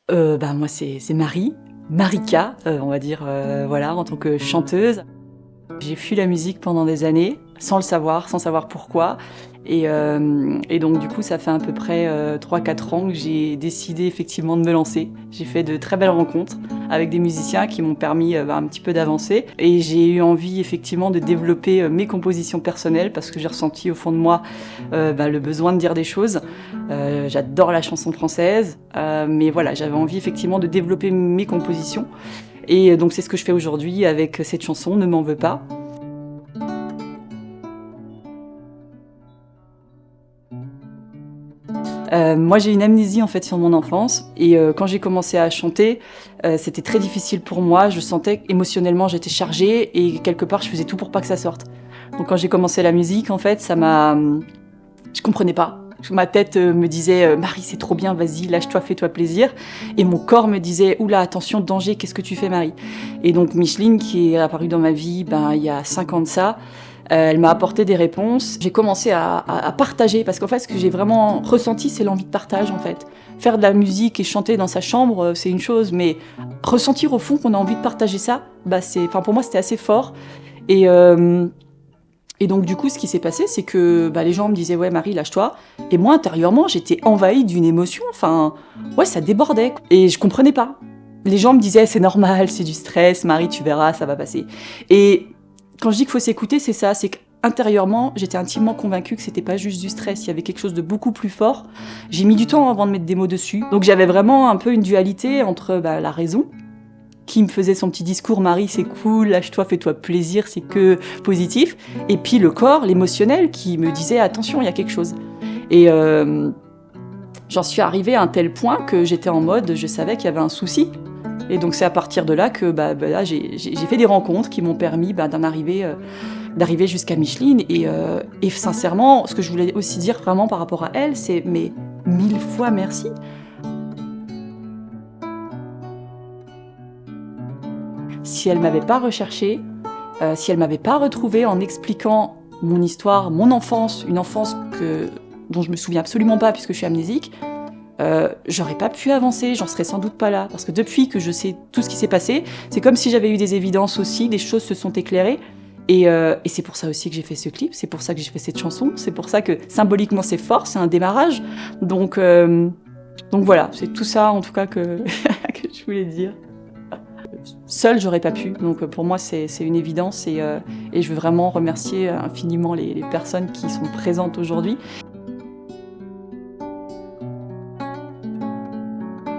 Moi c'est Marie, Marika, on va dire, voilà, en tant que chanteuse. J'ai fui la musique pendant des années, sans le savoir, sans savoir pourquoi. Et donc du coup, ça fait à peu près 3-4 ans que j'ai décidé effectivement de me lancer. J'ai fait de très belles rencontres avec des musiciens qui m'ont permis un petit peu d'avancer. Et j'ai eu envie effectivement de développer mes compositions personnelles parce que j'ai ressenti au fond de moi le besoin de dire des choses. J'adore la chanson française, mais voilà, j'avais envie effectivement de développer mes compositions. Et donc c'est ce que je fais aujourd'hui avec cette chanson, Ne m'en veux pas. Moi j'ai une amnésie en fait sur mon enfance et quand j'ai commencé à chanter, c'était très difficile pour moi. Je sentais qu'émotionnellement j'étais chargée et quelque part je faisais tout pour pas que ça sorte. Donc quand j'ai commencé la musique en fait, je comprenais pas. Ma tête me disait Marie c'est trop bien, vas-y lâche-toi, fais-toi plaisir. Et mon corps me disait oula attention danger, qu'est-ce que tu fais Marie? Et donc Micheline qui est apparue dans ma vie il y a 5 ans de ça. Elle m'a apporté des réponses. J'ai commencé à partager parce qu'en fait, ce que j'ai vraiment ressenti, c'est l'envie de partage en fait. Faire de la musique et chanter dans sa chambre, c'est une chose, mais ressentir au fond qu'on a envie de partager ça, pour moi, c'était assez fort. Et, euh, et donc du coup, ce qui s'est passé, c'est que les gens me disaient ouais Marie, lâche-toi. Et moi, intérieurement, j'étais envahie d'une émotion. Ça débordait. Et je comprenais pas. Les gens me disaient c'est normal, c'est du stress, Marie, tu verras, ça va passer. Et quand je dis qu'il faut s'écouter, c'est ça, c'est qu'intérieurement, j'étais intimement convaincue que c'était pas juste du stress, il y avait quelque chose de beaucoup plus fort. J'ai mis du temps avant de mettre des mots dessus. Donc j'avais vraiment un peu une dualité entre la raison, qui me faisait son petit discours, Marie, c'est cool, lâche-toi, fais-toi plaisir, c'est que positif. Et puis le corps, l'émotionnel, qui me disait, attention, il y a quelque chose. Et j'en suis arrivée à un tel point que j'étais en mode, je savais qu'il y avait un souci. Et donc c'est à partir de là que là, j'ai fait des rencontres qui m'ont permis d'arriver jusqu'à Micheline. Et sincèrement, ce que je voulais aussi dire vraiment par rapport à elle, c'est mais 1000 fois merci. Si elle m'avait pas recherché, si elle m'avait pas retrouvée en expliquant mon histoire, mon enfance, une enfance dont je me souviens absolument pas puisque je suis amnésique, j'aurais pas pu avancer, j'en serais sans doute pas là. Parce que depuis que je sais tout ce qui s'est passé, c'est comme si j'avais eu des évidences aussi, des choses se sont éclairées. Et c'est pour ça aussi que j'ai fait ce clip, c'est pour ça que j'ai fait cette chanson, c'est pour ça que symboliquement c'est fort, c'est un démarrage. Donc voilà, c'est tout ça en tout cas que, que je voulais dire. Seule, j'aurais pas pu. Donc pour moi, c'est une évidence et je veux vraiment remercier infiniment les personnes qui sont présentes aujourd'hui.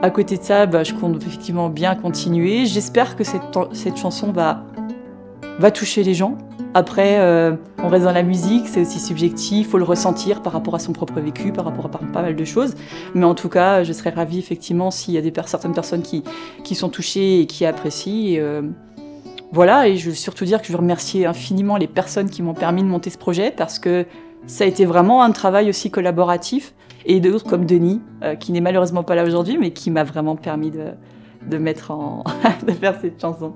À côté de ça, je compte effectivement bien continuer. J'espère que cette chanson va toucher les gens. Après, on reste dans la musique, c'est aussi subjectif, il faut le ressentir par rapport à son propre vécu, par rapport à pas mal de choses. Mais en tout cas, je serais ravie effectivement s'il y a certaines personnes qui sont touchées et qui apprécient. Voilà, et je veux surtout dire que je veux remercier infiniment les personnes qui m'ont permis de monter ce projet parce que ça a été vraiment un travail aussi collaboratif. Et d'autres comme Denis, qui n'est malheureusement pas là aujourd'hui, mais qui m'a vraiment permis de faire cette chanson.